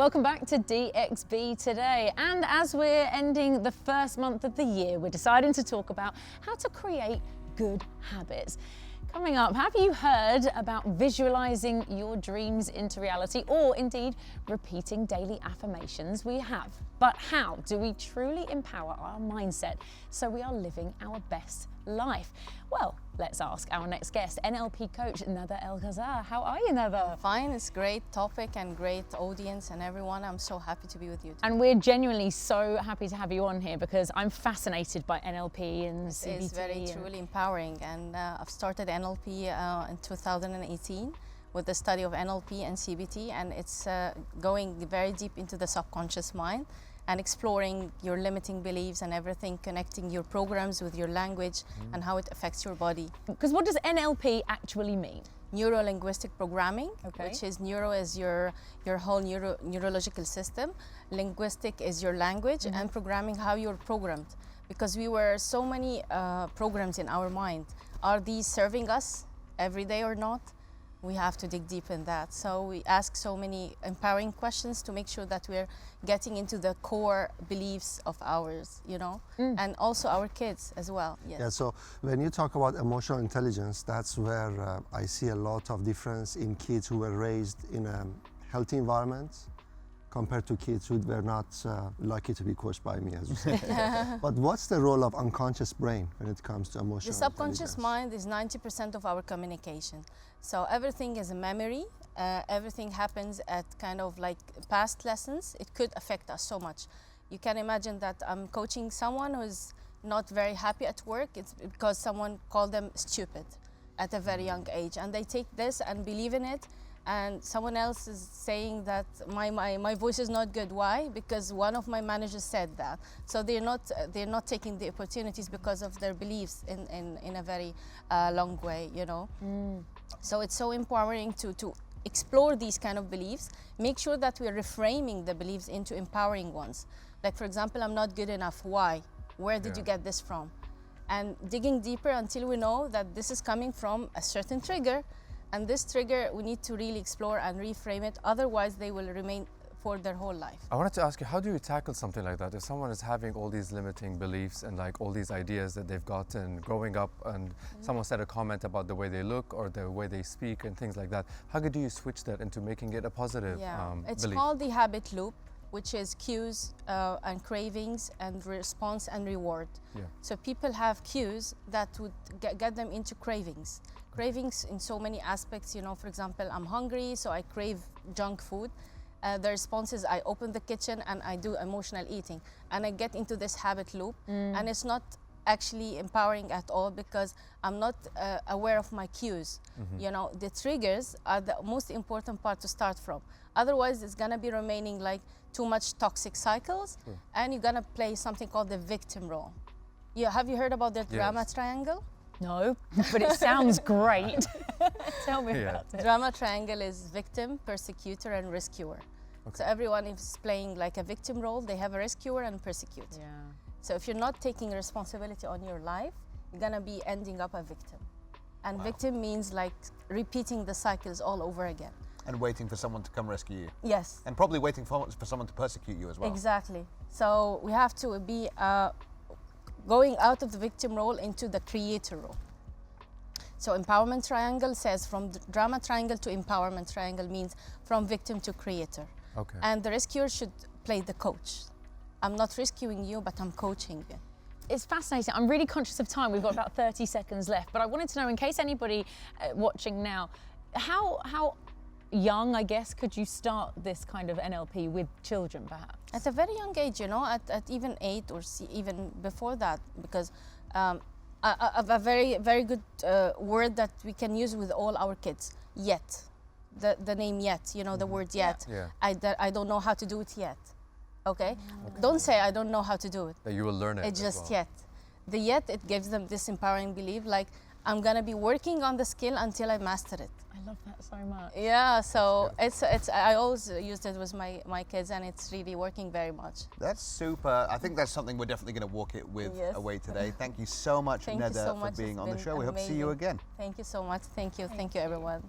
Welcome back to DXB Today. And as we're ending the first month of the year, we're deciding to talk about how to create good habits. Coming up, have you heard about visualizing your dreams into reality, or indeed repeating daily affirmations? We have. But how do we truly empower our mindset so we are living our best life? Well, let's ask our next guest, NLP coach Nada El Gazzar. How are you, Nada? Fine, it's great topic and great audience and everyone. I'm so happy to be with you today. And we're genuinely so happy to have you on here because I'm fascinated by NLP and CBT. It's very truly empowering, and I've started NLP in 2018 with the study of NLP and CBT, and it's going very deep into the subconscious mind and exploring your limiting beliefs and everything, connecting your programs with your language and how it affects your body. Because what does NLP actually mean? Neuro-linguistic programming, Okay. which is neuro is your whole neurological system, linguistic is your language, and programming, how you're programmed. Because we were so many programs in our mind. Are these serving us every day or not? We have to dig deep in that. So we ask so many empowering questions to make sure that we're getting into the core beliefs of ours, you know, and also our kids as well. Yes. Yeah, so when you talk about emotional intelligence, that's where I see a lot of difference in kids who were raised in a healthy environment compared to kids who were not lucky to be coached by me, as you say. But what's the role of unconscious brain when it comes to emotional The subconscious intelligence? mind is 90% of our communication. So everything is a memory. Everything happens at kind of like past lessons. It could affect us so much. You can imagine that I'm coaching someone who's not very happy at work. It's because someone called them stupid at a very young age. And they take this and believe in it. And someone else is saying that my voice is not good. Why? Because one of my managers said that. So they're not taking the opportunities because of their beliefs in a very long way, you know. So it's so empowering to explore these kind of beliefs, make sure that we're reframing the beliefs into empowering ones. Like, for example, I'm not good enough. Why? Where did you get this from? And digging deeper until we know that this is coming from a certain trigger. And this trigger, we need to really explore and reframe it. Otherwise, they will remain for their whole life. I wanted to ask you, how do you tackle something like that? If someone is having all these limiting beliefs and like all these ideas that they've gotten growing up, and someone said a comment about the way they look or the way they speak and things like that, how do you switch that into making it a positive It's belief? called the habit loop, which is cues and cravings and response and reward. Yeah. So people have cues that would get them into cravings. Cravings in so many aspects, you know, for example, I'm hungry, so I crave junk food. The response is I open the kitchen and I do emotional eating. And I get into this habit loop. And it's not actually empowering at all because I'm not aware of my cues. You know, the triggers are the most important part to start from. Otherwise, it's gonna be remaining like too much toxic cycles, and you're gonna play something called the victim role. Have you heard about the drama triangle? No, but it sounds great. Tell me about it. Drama triangle is victim, persecutor, and rescuer. So everyone is playing like a victim role. They have a rescuer and persecutor. Yeah. So if you're not taking responsibility on your life, you're gonna be ending up a victim. And victim means like repeating the cycles all over again. And waiting for someone to come rescue you. Yes. And probably waiting for someone to persecute you as well. Exactly. So we have to be going out of the victim role into the creator role. So empowerment triangle says from the drama triangle to empowerment triangle means from victim to creator. Okay. And the rescuer should play the coach. I'm not rescuing you, but I'm coaching you. It's fascinating. I'm really conscious of time. We've got about 30 seconds left, but I wanted to know, in case anybody watching now, how young, I guess, could you start this kind of NLP with children, perhaps? At a very young age, you know, at even 8 or even before that, because a very, very good word that we can use with all our kids, yet. The name yet, you know, the word yet. Yeah. I don't know how to do it yet. Okay? Don't say I don't know how to do it. That you will learn it. It's as just well. yet. The yet, it gives them this empowering belief, like I'm gonna be working on the skill until I master it. I love that so much. Yeah, so it's I always used it with my kids, and it's really working very much. That's super. I think that's something we're definitely going to walk it with Yes. away today. Thank you so much, Thank you Nada, so much. for being It's on the been show. We hope to see you amazing. again. Thank you so much. Thank you, everyone.